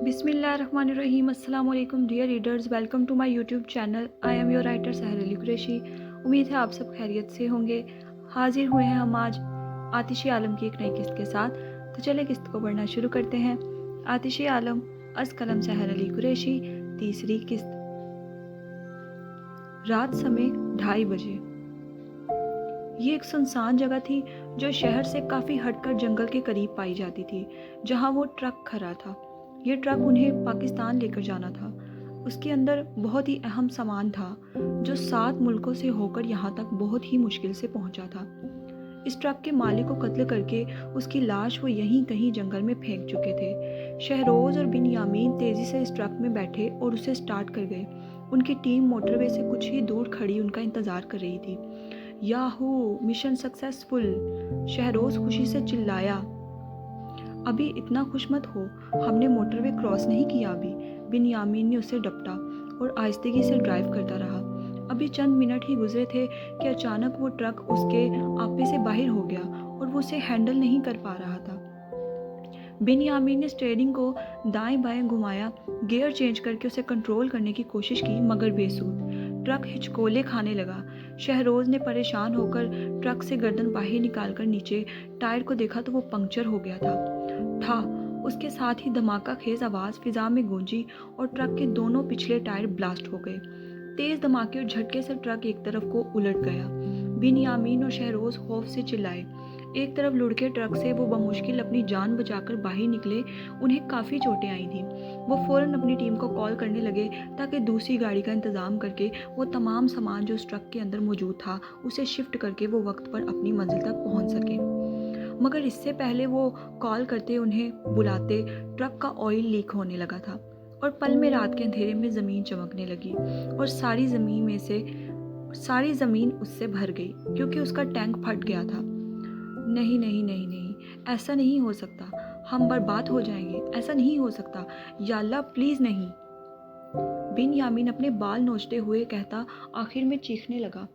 बिस्मिल्लाहिर्रहमानिर्रहीम। अस्सलाम वालेकुम dear readers, welcome to my YouTube channel. I am your writer Sahar Ali Qureshi. उम्मीद है आप सब खैरियत से होंगे। हाजिर हुए हैं हम आज आतिशी आलम की एक नई किस्त के साथ। तो चले किस्त को पढ़ना शुरू करते हैं। आतिशी आलम, अज़ कलम सहर अली कुरैशी, तीसरी किस्त। रात समय 2:30 बजे। ये एक सुनसान जगह थी जो शहर से काफ़ी हटकर जंगल के करीब पाई जाती थी, जहाँ वो ट्रक खड़ा था। ये ट्रक उन्हें पाकिस्तान लेकर जाना था। उसके अंदर बहुत ही अहम सामान था जो 7 मुल्कों से होकर यहाँ तक बहुत ही मुश्किल से पहुँचा था। इस ट्रक के मालिक को कत्ल करके उसकी लाश वो यहीं कहीं जंगल में फेंक चुके थे। शहरोज़ और बिनयामीन तेज़ी से इस ट्रक में बैठे और उसे स्टार्ट कर गए। उनकी टीम मोटरवे से कुछ ही दूर खड़ी उनका इंतज़ार कर रही थी। Yahoo, mission successful! शहरोज़ खुशी से चिल्लाया। अभी इतना खुश मत हो, हमने मोटरवे क्रॉस नहीं किया अभी। बिनयामीन ने उसे डपटा और आहिस्तगी से ड्राइव करता रहा। अभी चंद मिनट ही गुजरे थे कि अचानक वो ट्रक उसके आपे से बाहर हो गया और वो उसे हैंडल नहीं कर पा रहा था। बिनयामीन ने स्टीयरिंग को दाएं बाएं घुमाया, गियर चेंज करके उसे कंट्रोल करने की कोशिश की, मगर बेसूद। ट्रक हिचकोले खाने लगा। शहरोज़ ने परेशान होकर ट्रक से गर्दन बाहर निकालकर नीचे टायर को देखा तो वो पंक्चर हो गया था। उसके साथ ही धमाका खेज आवाज़ फिजा में गूंजी और ट्रक के दोनों पिछले टायर ब्लास्ट हो गए। तेज धमाके और झटके से ट्रक एक तरफ को उलट गया। बिनयामीन और शहरोज़ खौफ से चिल्लाए। एक तरफ लुढ़के ट्रक से वो बमुश्किल अपनी जान बचाकर बाहर निकले। उन्हें काफ़ी चोटें आई थीं। वो फ़ौरन अपनी टीम को कॉल करने लगे ताकि दूसरी गाड़ी का इंतज़ाम करके वो तमाम सामान जो उस ट्रक के अंदर मौजूद था उसे शिफ्ट करके वो वक्त पर अपनी मंजिल तक पहुंच सके। मगर इससे पहले वो कॉल करते उन्हें बुलाते ट्रक का ऑयल लीक होने लगा था और पल में रात के अंधेरे में ज़मीन चमकने लगी और सारी ज़मीन उससे भर गई क्योंकि उसका टैंक फट गया था। नहीं नहीं नहीं नहीं, ऐसा नहीं हो सकता, हम बर्बाद हो जाएंगे, ऐसा नहीं हो सकता, या अल्लाह प्लीज़ नहीं। बिनयामीन अपने बाल नोचते हुए कहता आखिर में चीखने लगा।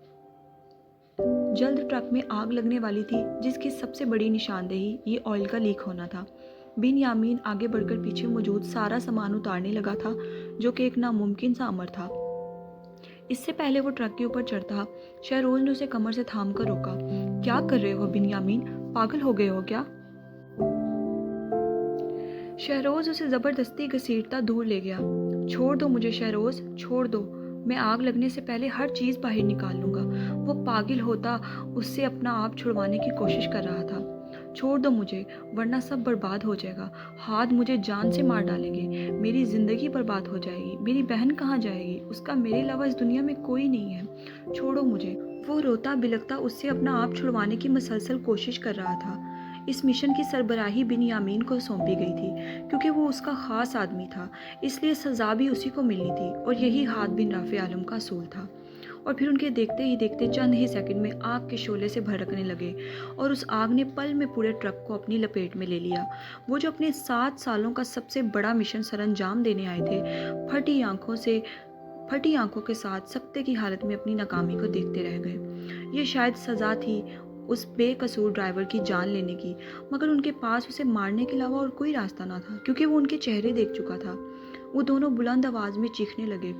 जल्द ट्रक में आग लगने वाली थी जिसकी सबसे बड़ी निशानदेही ये ऑयल का लीक होना था। बिनयामीन आगे बढ़कर पीछे मौजूद सारा सामान उतारने लगा था जो कि एक नामुमकिन सा अमर था। इससे पहले वो ट्रक के ऊपर चढ़ता, शहरोज ने उसे कमर से थाम कर रोका। क्या कर रहे हो बिनयामीन, पागल हो गए हो क्या? शहरोज उसे ज़बरदस्ती घसीटता दूर ले गया। छोड़ दो मुझे शहरोज, छोड़ दो, मैं आग लगने से पहले हर चीज़ बाहर निकाल लूँगा। वो पागल होता उससे अपना आप छुड़वाने की कोशिश कर रहा था। छोड़ दो मुझे, वरना सब बर्बाद हो जाएगा। हाथ मुझे जान से मार डालेंगे, मेरी ज़िंदगी बर्बाद हो जाएगी। मेरी बहन कहाँ जाएगी? उसका मेरे अलावा इस दुनिया में कोई नहीं है। छोड़ो मुझे। वो रोता बिलखता उससे अपना आप छुड़वाने की मुसलसल कोशिश कर रहा था। इस मिशन की सरबराही बिनयामीन को सौंपी गई थी क्योंकि वो उसका ख़ास आदमी था, इसलिए सज़ा भी उसी को मिलनी थी और यही हाथ बिन राफ़े आलम का असूल था। और फिर उनके देखते ही देखते चंद ही सेकंड में आग के शोले से भड़कने लगे और उस आग ने पल में पूरे ट्रक को अपनी लपेट में ले लिया। वो जो अपने 7 सालों का सबसे बड़ा मिशन सरअंजाम देने आए थे, फटी आंखों के साथ सख्ते की हालत में अपनी नाकामी को देखते रह गए। ये शायद सज़ा थी उस बेकसूर ड्राइवर की जान लेने की, मगर उनके पास उसे मारने के अलावा और कोई रास्ता ना था क्योंकि वो उनके चेहरे देख चुका था। वो दोनों बुलंद आवाज़ में चीखने लगे।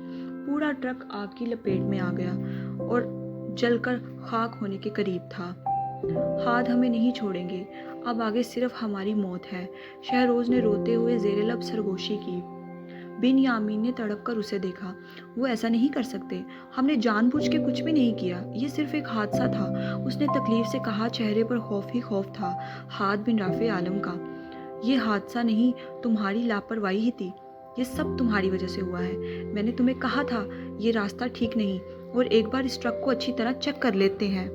पूरा ट्रक आग की लपेट में आ गया और जलकर खाक होने के करीब था। हाथ हमें नहीं छोड़ेंगे, अब आगे सिर्फ हमारी मौत है, शहरोज ने रोते हुए ज़ेरे लब सरगोशी की। बिनयामीन ने तड़प कर उसे देखा। वो ऐसा नहीं कर सकते, हमने जानबूझ के कुछ भी नहीं किया, ये सिर्फ एक हादसा था, उसने तकलीफ से कहा। चेहरे पर खौफ ही खौफ था हाथ बिन राफ़े आलम का। ये हादसा नहीं, तुम्हारी लापरवाही ही थी, ये सब तुम्हारी वजह से हुआ है। मैंने तुम्हें कहा था ये रास्ता ठीक नहीं, और एक बार इस ट्रक को अच्छी तरह चेक कर लेते हैं।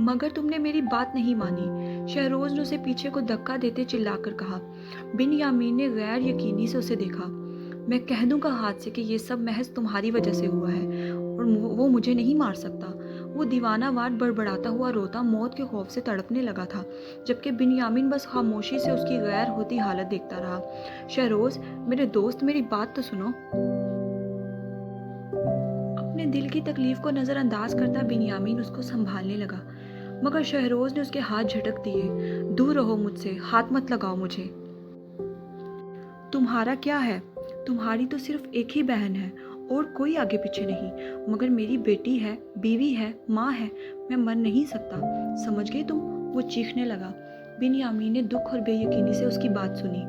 मगर तुमने मेरी बात नहीं मानी, शहरोज ने उसे पीछे को धक्का देते चिल्लाकर कहा। बिनयामीन ने गैर यकीनी से उसे देखा। मैं कह दूंगा हाथ से कि ये सब महज तुम्हारी वजह से हुआ है और वो मुझे नहीं मार सकता। वो दीवानावार बड़बड़ाता हुआ रोता मौत के खौफ से तड़पने लगा था, जबकि बिनयामीन बस खामोशी से उसकी गैर होती हालत देखता रहा। शहरोज, मेरे दोस्त, मेरी बात तो सुनो। अपने दिल की तकलीफ को नज़रअंदाज करता बिनयामीन उसको संभालने लगा, मगर शहरोज ने उसके हाथ झटक दिए। दूर रहो मुझसे, हाथ मत लगाओ मुझे। تمہارا کیا ہے؟ تمہاری تو صرف ایک ہی بہن ہے اور کوئی آگے پیچھے نہیں، مگر میری بیٹی ہے، بیوی ہے، ماں ہے، میں مر نہیں سکتا، سمجھ گئے تم؟ وہ چیخنے لگا۔ بنیامین نے دکھ اور بے یقینی سے اس کی بات سنی۔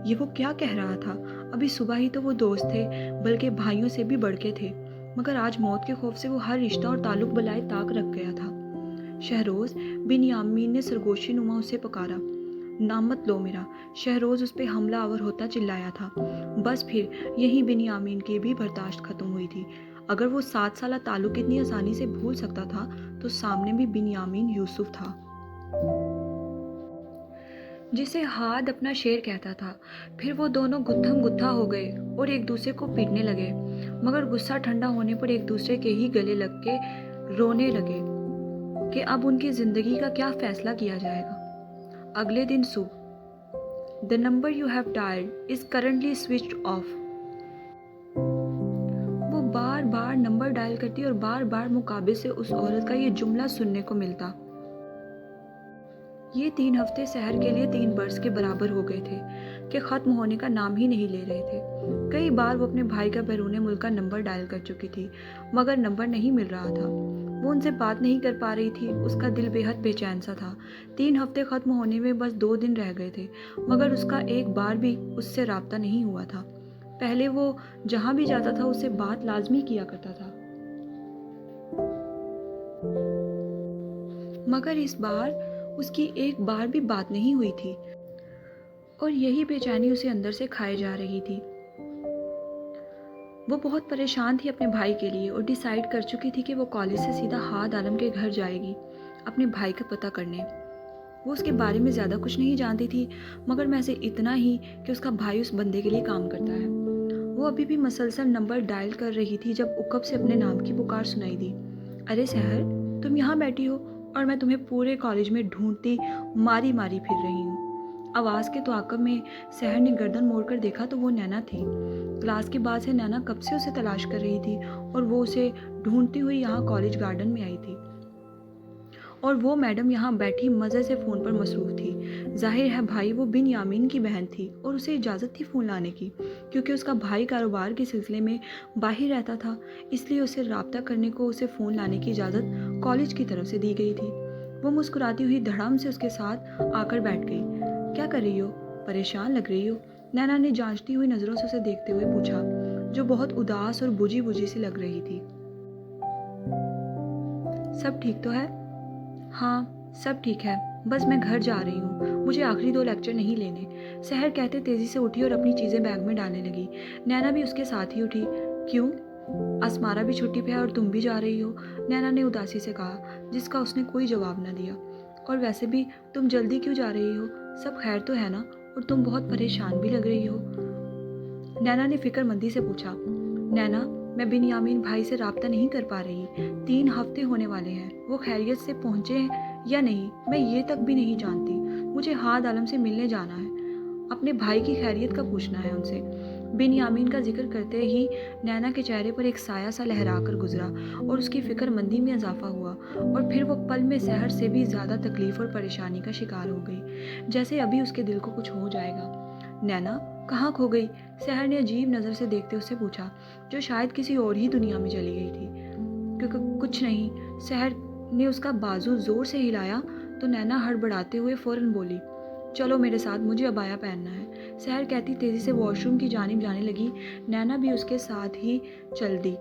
یہ وہ کیا کہہ رہا تھا؟ ابھی صبح ہی تو وہ دوست تھے، بلکہ بھائیوں سے بھی بڑھ کے تھے، مگر آج موت کے خوف سے وہ ہر رشتہ اور تعلق بلائے طاق رکھ گیا تھا۔ شہروز، بنیامین نے سرگوشی نما اسے پکارا۔ نام مت لو میرا، شہروز اس پہ حملہ آور ہوتا چلایا تھا۔ بس پھر یہیں بنیامین کی بھی برداشت ختم ہوئی تھی۔ اگر وہ 7 سالہ تعلق اتنی آسانی سے بھول سکتا تھا تو سامنے بھی بنیامین یوسف تھا، جسے ہاد اپنا شیر کہتا تھا۔ پھر وہ دونوں گتھم گتھا ہو گئے اور ایک دوسرے کو پیٹنے لگے، مگر غصہ ٹھنڈا ہونے پر ایک دوسرے کے ہی گلے لگ کے رونے لگے کہ اب ان کی زندگی کا کیا فیصلہ کیا جائے گا۔ اگلے دن صبح، "The number you have dialed is currently switched off." وہ بار بار نمبر ڈائل کرتی اور بار بار مقابل سے اس عورت کا یہ جملہ سننے کو ملتا۔ یہ 3 ہفتے سحر کے لیے 3 برس کے برابر ہو گئے تھے کہ ختم ہونے کا نام ہی نہیں لے رہے تھے۔ کئی بار وہ اپنے بھائی کا بیرون ملک کا نمبر ڈائل کر چکی تھی، مگر نمبر نہیں مل رہا تھا۔ وہ ان سے بات نہیں کر پا رہی تھی، اس کا دل بے حد بے چین سا تھا۔ 3 ہفتے ختم ہونے میں بس 2 دن رہ گئے تھے، مگر اس کا ایک بار بھی اس سے رابطہ نہیں ہوا تھا۔ پہلے وہ جہاں بھی جاتا تھا اس سے بات لازمی کیا کرتا تھا، مگر اس بار اس کی ایک بار بھی بات نہیں ہوئی تھی، اور یہی بے چینی اسے اندر سے کھائے جا رہی تھی۔ وہ بہت پریشان تھی اپنے بھائی کے لیے اور ڈیسائیڈ کر چکی تھی کہ وہ کالج سے سیدھا ہاد عالم کے گھر جائے گی اپنے بھائی کا پتہ کرنے۔ وہ اس کے بارے میں زیادہ کچھ نہیں جانتی تھی، مگر محض اتنا ہی کہ اس کا بھائی اس بندے کے لیے کام کرتا ہے۔ وہ ابھی بھی مسلسل نمبر ڈائل کر رہی تھی جب عقب سے اپنے نام کی پکار سنائی دی۔ "ارے سحر، تم یہاں بیٹھی ہو اور میں تمہیں پورے کالج میں ڈھونڈتی ماری ماری پھر رہی ہوں۔ آواز کے تعاقب میں سحر نے گردن موڑ کر دیکھا تو وہ نینا تھی۔ کلاس کے بعد سے نینا کب سے اسے تلاش کر رہی تھی اور وہ اسے ڈھونڈتی ہوئی یہاں کالج گارڈن میں آئی تھی، اور وہ میڈم یہاں بیٹھی مزے سے فون پر مصروف تھی۔ ظاہر ہے بھائی وہ بنیامین کی بہن تھی اور اسے اجازت تھی فون لانے کی، کیونکہ اس کا بھائی کاروبار کے سلسلے میں باہر رہتا تھا، اس لیے اسے رابطہ کرنے کو اسے فون لانے کی اجازت کالج کی طرف سے دی گئی تھی۔ وہ مسکراتی ہوئی دھڑام سے اس کے ساتھ آ کر بیٹھ گئی۔ "کیا کر رہی ہو؟ پریشان لگ رہی ہو؟" نینا نے جانچتی ہوئی نظروں سے اسے دیکھتے ہوئے پوچھا، جو بہت اداس اور بجھی بجھی سی لگ رہی تھی۔ "سب ٹھیک تو ہے؟" "ہاں، سب ٹھیک ہے، بس میں گھر جا رہی ہوں، مجھے آخری 2 لیکچر نہیں لینے." سحر کہتے تیزی سے اٹھی اور اپنی چیزیں بیگ میں ڈالنے لگی۔ نینا بھی اس کے ساتھ ہی اٹھی۔ "کیوں؟ اسمارا بھی چھٹی پہ ہے اور تم بھی جا رہی ہو؟" نینا نے اداسی سے کہا، جس کا اس نے کوئی جواب نہ دیا۔ "اور ویسے بھی تم جلدی کیوں جا رہی ہو؟ سب خیر تو ہے نا؟ اور تم بہت پریشان بھی لگ رہی ہو." نینا نے فکر مندی سے پوچھا۔ "نینا، میں بنیامین بھائی سے رابطہ نہیں کر پا رہی، 3 ہفتے ہونے والے ہیں، وہ خیریت سے پہنچے ہیں یا نہیں میں یہ تک بھی نہیں جانتی۔ مجھے ہاد عالم سے ملنے جانا ہے، اپنے بھائی کی خیریت کا پوچھنا ہے ان سے." بنیامین کا ذکر کرتے ہی نینا کے چہرے پر ایک سایہ سا لہرا کر گزرا اور اس کی فکر مندی میں اضافہ ہوا، اور پھر وہ پل میں سحر سے بھی زیادہ تکلیف اور پریشانی کا شکار ہو گئی، جیسے ابھی اس کے دل کو کچھ ہو جائے گا۔ "نینا، کہاں کھو گئی؟" سحر نے عجیب نظر سے دیکھتے اس سے پوچھا، جو شاید کسی اور ہی دنیا میں چلی گئی تھی۔ کچھ نہیں." سحر نے اس کا بازو زور سے ہلایا تو نینا ہڑبڑاتے ہوئے فوراً بولی، "چلو میرے ساتھ، مجھے عبایا پہننا ہے." سحر کہتی تیزی سے واش روم کی جانب جانے لگی۔ نینا بھی اس کے ساتھ ہی چل دی۔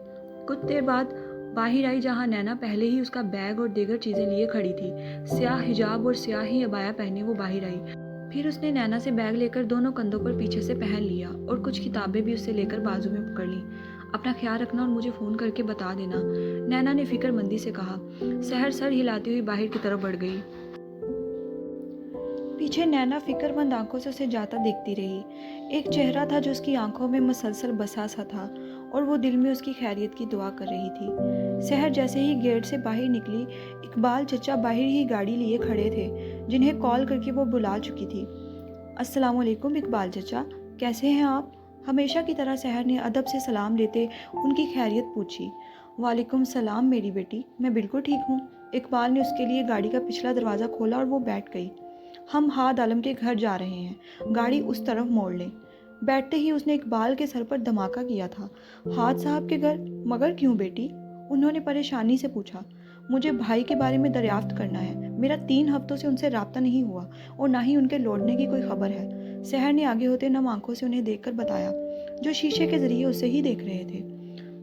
کچھ دیر بعد باہر آئی، جہاں نینا پہلے ہی اس کا بیگ اور دیگر چیزیں لیے کھڑی تھی۔ سیاہ حجاب اور سیاہ ہی عبایا پہنے وہ باہر آئی۔ پھر اس نے نینا سے بیگ لے کر دونوں کندھوں پر پیچھے سے پہن لیا اور کچھ کتابیں بھی اس سے لے کر بازو میں پکڑ لیں۔ "اپنا خیال رکھنا اور مجھے فون کر کے بتا دینا." نینا نے فکر مندی سے کہا۔ سحر سر ہلاتی ہوئی باہر کی طرف بڑھ گئی۔ پیچھے نینا فکر مند آنکھوں سے اسے جاتا دیکھتی رہی۔ ایک چہرہ تھا جو اس کی آنکھوں میں مسلسل بسا سا تھا، اور وہ دل میں اس کی خیریت کی دعا کر رہی تھی۔ سحر جیسے ہی گیٹ سے باہر نکلی، اقبال چچا باہر ہی گاڑی لیے کھڑے تھے، جنہیں کال کر کے وہ بلا چکی تھی۔ "السلام علیکم اقبال چچا، کیسے ہیں آپ؟" ہمیشہ کی طرح سحر نے ادب سے سلام لیتے ان کی خیریت پوچھی۔ "وعلیکم السلام میری بیٹی، میں بالکل ٹھیک ہوں۔" اقبال نے اس کے لیے گاڑی کا پچھلا دروازہ کھولا اور وہ بیٹھ گئی۔ "ہم ہاد عالم کے گھر جا رہے ہیں، گاڑی اس طرف موڑ لیں۔ बैठते ही उसने इकबाल के सर पर धमाका किया था। हाथ साहब के घर? मगर क्यों बेटी? उन्होंने परेशानी से पूछा। मुझे भाई के बारे में दरियाफ्त करना है। मेरा 3 हफ्तों से उनसे राब्ता नहीं हुआ और ना ही उनके लौटने की कोई खबर है। शहर ने आगे होते नम आंखों से उन्हें देखकर बताया, जो शीशे के जरिए उसे ही देख रहे थे।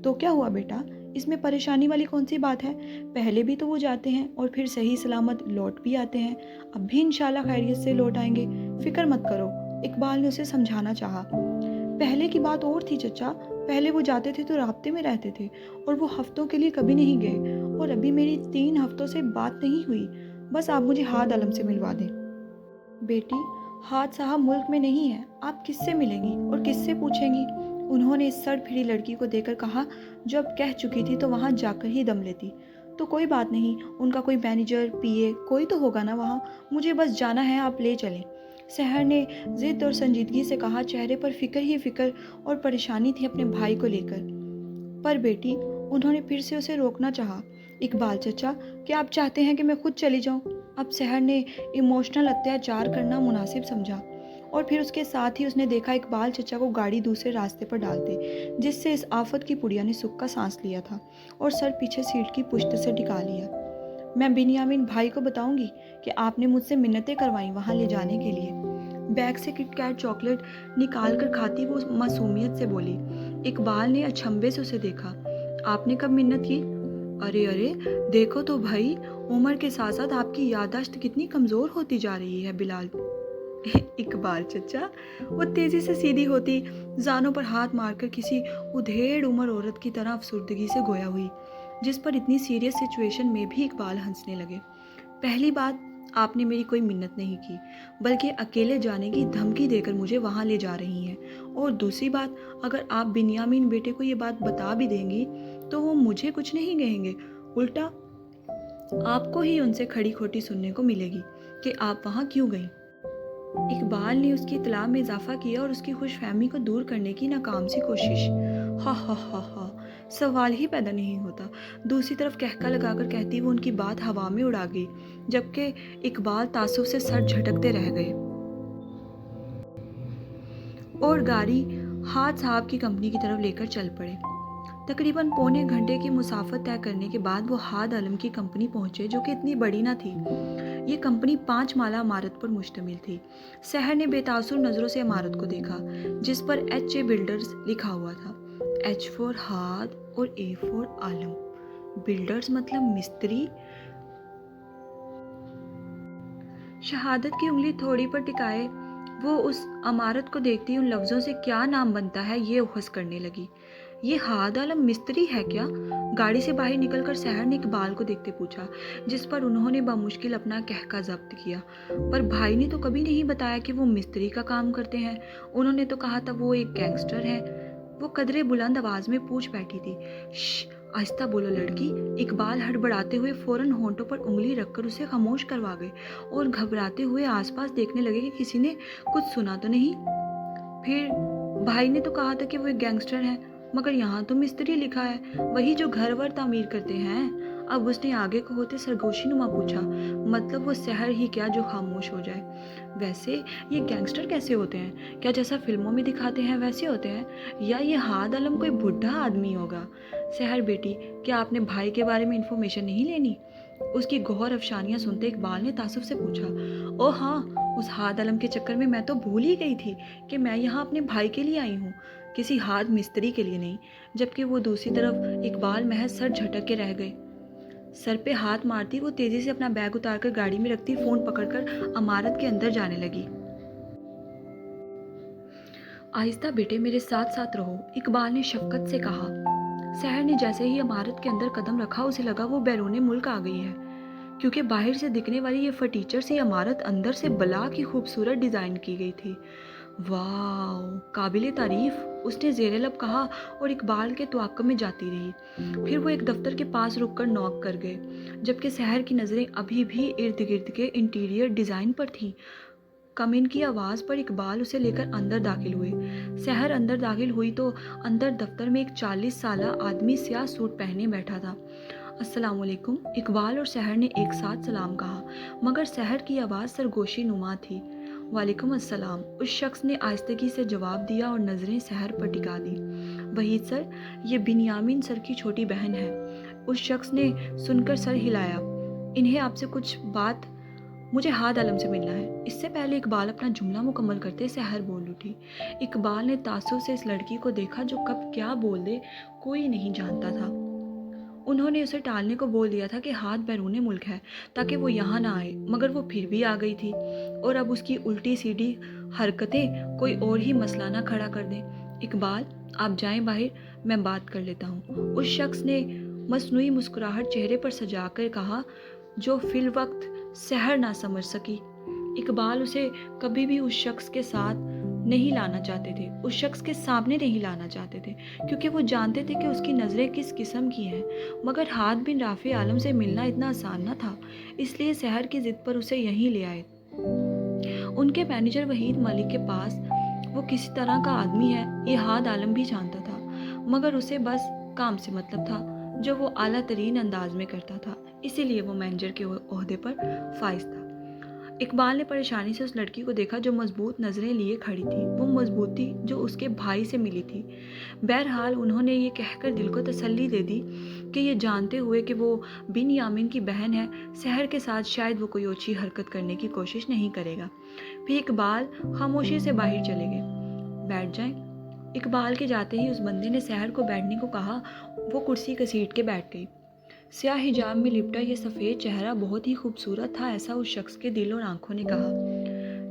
तो क्या हुआ बेटा? इसमें परेशानी वाली कौन सी बात है? पहले भी तो वो जाते हैं और फिर सही सलामत लौट भी आते हैं। अब भी इंशाल्लाह खैरियत से लौट आएंगे। फिक्र मत करो, इकबाल ने उसे समझाना चाहा। पहले की बात और थी चचा। पहले वो जाते थे तो राब्ते में रहते थे और वो हफ्तों के लिए कभी नहीं गए। और अभी मेरी 3 हफ्तों से बात नहीं हुई। बस आप मुझे हाद आलम से मिलवा दें। बेटी, हाद साहब मुल्क में नहीं है। आप किससे मिलेंगी और किससे पूछेंगी? उन्होंने इस सड़ फिरी लड़की को देखकर कहा, जो अब कह चुकी थी तो वहाँ जाकर ही दम लेती। तो कोई बात नहीं, उनका कोई मैनेजर, पीए कोई तो होगा ना वहाँ। मुझे बस जाना है, आप ले चलें। शहर ने जिद और संजीदगी से कहा। चेहरे पर फिक्र ही फिक्र और परेशानी थी अपने भाई को लेकर। पर बेटी, उन्होंने फिर से उसे रोकना चाहा। इकबाल चचा, क्या आप चाहते हैं कि मैं खुद चली जाऊं? अब शहर ने इमोशनल अत्याचार करना मुनासिब समझा और फिर उसके साथ ही उसने देखा इकबाल चचा को गाड़ी दूसरे रास्ते पर डालते, जिससे इस आफत की पुड़िया ने सुख का सांस लिया था और सर पीछे सीट की पुश्त से टिका लिया। मैं बिनियामिन भाई को बताऊंगी कि आपने मुझसे मिन्नतें करवाई वहां ले जाने के लिए। बैग से किटकैट चॉकलेट निकाल कर खाती वो मासूमियत से बोली। इकबाल ने अचंभे से उसे देखा। आपने कब मिन्नत की? अरे अरे, देखो तो भाई, उम्र के साथ साथ आपकी याददाश्त कितनी कमज़ोर होती जा रही है बिलाल। इकबाल चचा, वो तेजी से सीधी होती, जानों पर हाथ मारकर किसी उधेड़ उम्र औरत की तरह अफसुर्दगी से गोया हुई, जिस पर इतनी सीरियस सिचुएशन में भी इकबाल हंसने लगे। पहली बात, आपने मेरी कोई मिन्नत नहीं की, बल्कि अकेले जाने की धमकी देकर मुझे वहाँ ले जा रही हैं। और दूसरी बात, अगर आप बिन्यामीन बेटे को ये बात बता भी देंगी तो वो मुझे कुछ नहीं कहेंगे। उल्टा आपको ही उनसे खड़ी खोटी सुनने को मिलेगी कि आप वहाँ क्यों गई। इकबाल ने उसकी इत्तला में इजाफा किया और उसकी खुशफहमी को दूर करने की नाकाम सी कोशिश। हा हा हा हा, सवाल ही पैदा नहीं होता। दूसरी तरफ कहका लगाकर कहती वो उनकी बात हवा में उड़ा गई, जबकि इकबाल तासुब से सर झटकते रह गए और गाड़ी हाथ साहब की कंपनी की तरफ लेकर चल पड़े। तकरीबन पौने घंटे की मुसाफत तय करने के बाद वो हाद आलम की कंपनी पहुंचे, जो कि इतनी बड़ी ना थी। ये कंपनी 5 माला इमारत पर मुश्तमिल थी। शहर ने बेतासुर नज़रों से इमारत को देखा, जिस पर एच ए बिल्डर्स लिखा हुआ था। एच फॉर हाद और ए फॉर आलम। बिल्डर्स मतलब मिस्त्री। शहादत की उंगली थोड़ी पर टिकाए वो उस इमारत को देखती उन लफ्ज़ों से क्या नाम बनता है ये उखस करने लगी। ये हाद आलम मिस्त्री है क्या? गाड़ी से बाहर निकलकर शहर ने इकबाल को देखते पूछा, जिस पर उन्होंने बामुश्किल अपना कहका जब्त किया। पर भाई ने तो कभी नहीं बताया कि वो मिस्त्री का काम करते हैं। उन्होंने तो कहा था वो एक गैंगस्टर है। वो कदरे बुलंद आवाज में पूछ बैठी थी। श्श, आहिस्ता बोलो लड़की। इकबाल हड़बड़ाते हुए फौरन होंठों पर उंगली रखकर उसे खामोश करवा गए और घबराते हुए आसपास देखने लगे कि किसी ने कुछ सुना तो नहीं। फिर भाई ने तो कहा था कि वो एक गैंगस्टर है, मगर यहाँ तो मिस्त्री लिखा है, वही जो घर वर तामीर करते हैं। अब उसने आगे को होते सरगोशी नुमा पूछा, मतलब वो शहर ही क्या जो खामोश हो जाए। वैसे ये गैंगस्टर कैसे होते हैं? क्या जैसा फिल्मों में दिखाते हैं वैसे होते हैं, या ये हाद आलम कोई बुढ़ा आदमी होगा? शहर बेटी, क्या आपने भाई के बारे में इंफॉर्मेशन नहीं लेनी? उसकी गौर अफसानियां सुनते इकबाल ने तासुफ से पूछा। ओ हाँ, उस हाद आलम के चक्कर में मैं तो भूल ही गई थी कि मैं यहाँ अपने भाई के लिए आई हूँ, किसी हाद मिस्त्री के लिए नहीं। जबकि वो दूसरी तरफ इकबाल महज सर झटक के रह गए। सर पे हाथ मारती वो तेजी से अपना बैग उतारकर गाड़ी में रखती फोन पकड़कर इमारत के अंदर जाने लगी। आहिस्ता बेटे, मेरे साथ साथ रहो, इकबाल ने शफकत से कहा। शहर ने जैसे ही इमारत के अंदर कदम रखा उसे लगा वो बैरूने मुल्क आ गई है, क्योंकि बाहर से दिखने वाली ये फटीचर सी इमारत अंदर से बला की खूबसूरत डिज़ाइन की गई थी। वाह, काबिले तारीफ, उसने ज़ेरे लब कहा और इकबाल के तुआक्क में जाती रही। फिर वो एक दफ्तर के पास रुककर नॉक कर गए, जबकि शहर की नज़रें अभी भी इर्द गिर्द के इंटीरियर डिज़ाइन पर थीं। कमिन की आवाज़ पर इकबाल उसे लेकर अंदर दाखिल हुए। शहर अंदर दाखिल हुई तो अंदर दफ्तर में एक 40 साला आदमी स्याह सूट पहने बैठा था। अस्सलाम वालेकुम, इकबाल और शहर ने एक साथ सलाम कहा, मगर शहर की आवाज़ सरगोशी नुमा थी। वालेकुम अस्सलाम, उस शख्स ने आहिस्तगी से जवाब दिया और नज़रें सहर पर टिका दी। वहीद सर, ये बिन्यामीन सर की छोटी बहन है। उस शख्स ने सुनकर सर हिलाया। इन्हें आपसे कुछ बात, मुझे हाद आलम से मिलना है। इससे पहले इकबाल अपना जुमला मुकम्मल करते सहर बोल उठी। इकबाल ने तासुब से इस लड़की को देखा जो कब क्या बोल दे कोई नहीं जानता था। उन्होंने उसे टालने को बोल दिया था कि हाथ बैरूने मुल्क है ताकि वो यहाँ ना आए, मगर वो फिर भी आ गई थी और अब उसकी उल्टी सीधी हरकतें कोई और ही मसला ना खड़ा कर दें। इकबाल, आप जाएं बाहर, मैं बात कर लेता हूँ, उस शख्स ने मसनूई मुस्कुराहट चेहरे पर सजाकर कहा जो फिल वक्त सहर ना समझ सकी। इकबाल उसे कभी भी उस शख्स के साथ नहीं लाना चाहते थे, उस शख्स के सामने नहीं लाना चाहते थे, क्योंकि वो जानते थे कि उसकी नज़रें किस किस्म की हैं। मगर हाद बिन राफी आलम से मिलना इतना आसान न था, इसलिए सहर की ज़िद पर उसे यहीं ले आए। उनके मैनेजर वहीद मलिक के पास वो किसी तरह का आदमी है ये हाद आलम भी जानता था, मगर उसे बस काम से मतलब था जो वो आला तरीन अंदाज में करता था, इसीलिए वो मैनेजर के ओहदे पर फाइज था। इकबाल ने परेशानी से उस लड़की को देखा जो मजबूत नज़रें लिए खड़ी थी। वो मजबूती जो उसके भाई से मिली थी। बहरहाल उन्होंने ये कहकर दिल को तसल्ली दे दी कि ये जानते हुए कि वो बिन यामिन की बहन है, सहर के साथ शायद वो कोई ओछी हरकत करने की कोशिश नहीं करेगा। फिर इकबाल खामोशी से बाहर चले गए। बैठ जाएं। इकबाल के जाते ही उस बंदे ने सहर को बैठने को कहा। वो कुर्सी घसीट के बैठ गई। स्याह हिजाब में लिपटा ये सफ़ेद चेहरा बहुत ही खूबसूरत था, ऐसा उस शख्स के दिल और आंखों ने कहा।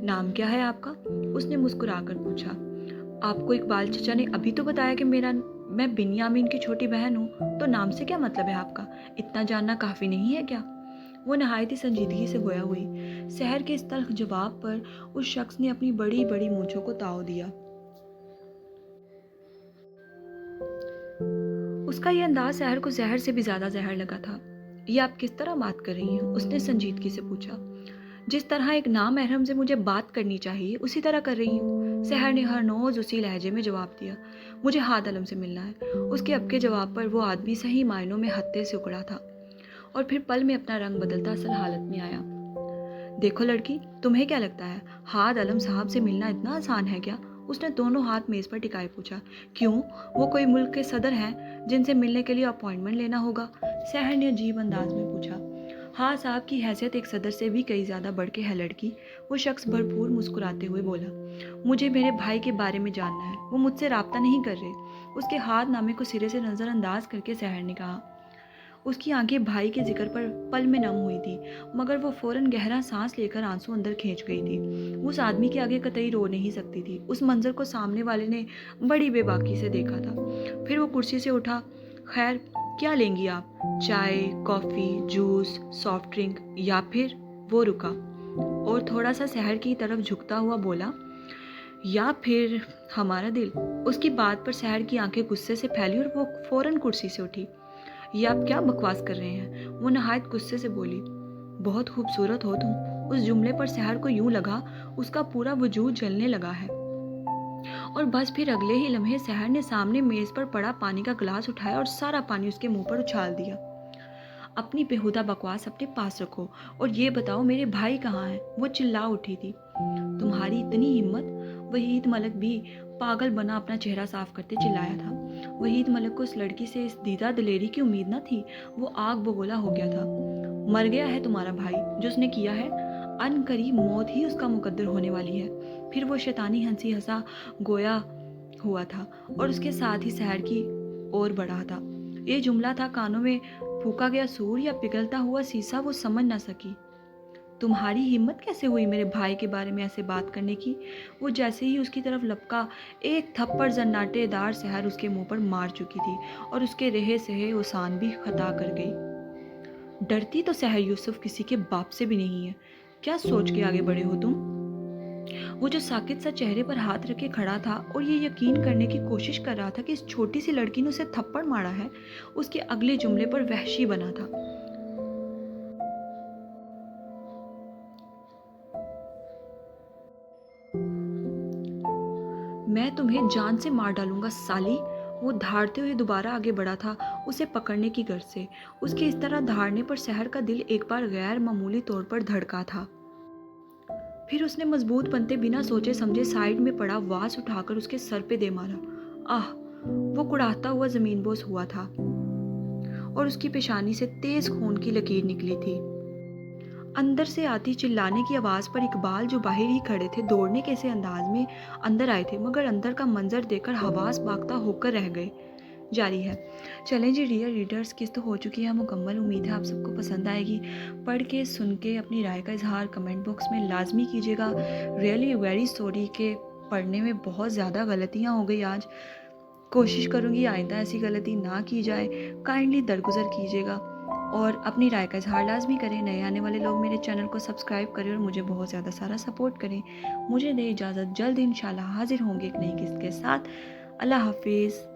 नाम क्या है आपका? उसने मुस्कुराकर पूछा। आपको इकबाल चचा ने अभी तो बताया कि मैं बिन्यामीन की छोटी बहन हूँ, तो नाम से क्या मतलब है आपका? इतना जानना काफ़ी नहीं है क्या? वो नहायत ही संजीदगी से गोया हुई। सहर के इस तल्ख जवाब पर उस शख्स ने अपनी बड़ी बड़ी मूंछों को ताव दिया। उसका यह अंदाज सहर को जहर से भी ज्यादा जहर लगा था। ये आप किस तरह बात कर रही हैं? उसने संजीदगी से पूछा। जिस तरह एक नामहरम से मुझे बात करनी चाहिए उसी तरह कर रही हूँ। सहर ने हर नोज उसी लहजे में जवाब दिया। मुझे हाद आलम से मिलना है। उसके अब के जवाब पर वो आदमी सही मायनों में हत्ते से उकड़ा था और फिर पल में अपना रंग बदलता असल हालत में आया। देखो लड़की, तुम्हें क्या लगता है हाद आलम साहब से मिलना इतना आसान है क्या? उसने दोनों हाथ मेज पर टिकाए पूछा। क्यों, वो कोई मुल्क के सदर हैं जिनसे मिलने के लिए अपॉइंटमेंट लेना होगा? सहर ने अजीब अंदाज में पूछा। हाँ साहब की हैसियत एक सदर से भी कई ज़्यादा बढ़ के है लड़की। वो शख्स भरपूर मुस्कुराते हुए बोला। मुझे मेरे भाई के बारे में जानना है, वो मुझसे राब्ता नहीं कर रहे। उसके हाथ नामे को सिरे से नज़रअंदाज करके सहर ने कहा। उसकी आंखें भाई के जिक्र पर पल में नम हुई थी, मगर वो फौरन गहरा सांस लेकर आंसू अंदर खींच गई थी। उस आदमी के आगे कतई रो नहीं सकती थी। उस मंजर को सामने वाले ने बड़ी बेबाकी से देखा था। फिर वो कुर्सी से उठा। खैर, क्या लेंगी आप? चाय, कॉफ़ी, जूस, सॉफ्ट ड्रिंक या फिर? वो रुका और थोड़ा सा सहर की तरफ झुकता हुआ बोला, या फिर हमारा दिल। उसकी बात पर सहर की आंखें गुस्से से फैली और वो फौरन कुर्सी से उठी। ये आप क्या बकवास कर रहे हैं? वो नहायत गुस्से से बोली। बहुत खूबसूरत हो तुम। उस जुमले पर सहर को यूं लगा उसका पूरा वजूद जलने लगा है। और बस फिर अगले ही लम्हे सहर ने सामने मेज पर पड़ा पानी का गिलास उठाया और सारा पानी उसके मुंह पर उछाल दिया। अपनी बेहुदा बकवास अपने पास रखो और ये बताओ मेरे भाई कहाँ हैं? वो चिल्ला उठी थी। तुम्हारी इतनी हिम्मत? वहीद मलिक भी पागल बना अपना चेहरा साफ करते चिल्लाया था। वहीद मलिक को उस लड़की से इस दीदा दिलेरी की उम्मीद न थी। वो आग बगोला हो गया था। मर गया है तुम्हारा भाई, जो उसने किया है अन करीब मौत ही उसका मुकद्दर होने वाली है। फिर वो शैतानी हंसी हंसा गोया हुआ था और उसके साथ ही सहर की ओर बढ़ा था। ये जुमला था कानों में फूका गया सूर या पिघलता हुआ शीशा, वो समझ न सकी। तुम्हारी हिम्मत कैसे हुई मेरे भाई के बारे में ऐसे बात करने की? वो जैसे ही उसकी तरफ लपका, एक थप्पड़ जन्नाटेदार सहर उसके मुंह पर मार चुकी थी और उसके रहे सहे उसान भी खता कर गई। डरती तो सहर यूसुफ किसी के बाप से भी नहीं है। क्या सोच के आगे बढ़े हो तुम? वो जो साकित सा चेहरे पर हाथ रखे खड़ा था और ये यकीन करने की कोशिश कर रहा था कि इस छोटी सी लड़की ने उसे थप्पड़ मारा है, उसके अगले जुमले पर वहशी बना था। मैं तुम्हें जान से मार डालूंगा साली। वो धाड़ते हुए दोबारा आगे बढ़ा था, उसे पकड़ने की गर्ज से। उसके इस तरह धाड़ने पर सहर का दिल एक बार गैर मामूली तौर पर धड़का था। फिर उसने मजबूत बनते बिना सोचे समझे साइड में पड़ा वास उठाकर उसके सर पे दे मारा। आह! वो कुड़ाता हुआ ज़मीनबोस हुआ था और उसकी पेशानी से तेज़ खून की लकीर निकली थी। अंदर से आती चिल्लाने की आवाज़ पर इकबाल, जो बाहर ही खड़े थे, दौड़ने के से अंदाज में अंदर आए थे, मगर अंदर का मंजर देखकर हवास बाख्ता होकर रह गए। जारी है। चलें जी डियर रीडर्स, किस्त हो चुकी है मुकम्मल। उम्मीद है आप सबको पसंद आएगी। पढ़ के सुन के अपनी राय का इजहार कमेंट बॉक्स में लाजमी कीजिएगा। रियली वेरी सॉरी के पढ़ने में बहुत ज़्यादा गलतियाँ हो गई आज। कोशिश करूँगी आइंदा ऐसी गलती ना की जाए। काइंडली दरगुजर कीजिएगा और अपनी राय का इजहार लाजमी करें। नए आने वाले लोग मेरे चैनल को सब्सक्राइब करें और मुझे बहुत ज़्यादा सारा सपोर्ट करें। मुझे दें इजाज़त, जल्द इंशाल्लाह हाजिर होंगे एक नई किस्त के साथ। अल्लाह हाफिज़।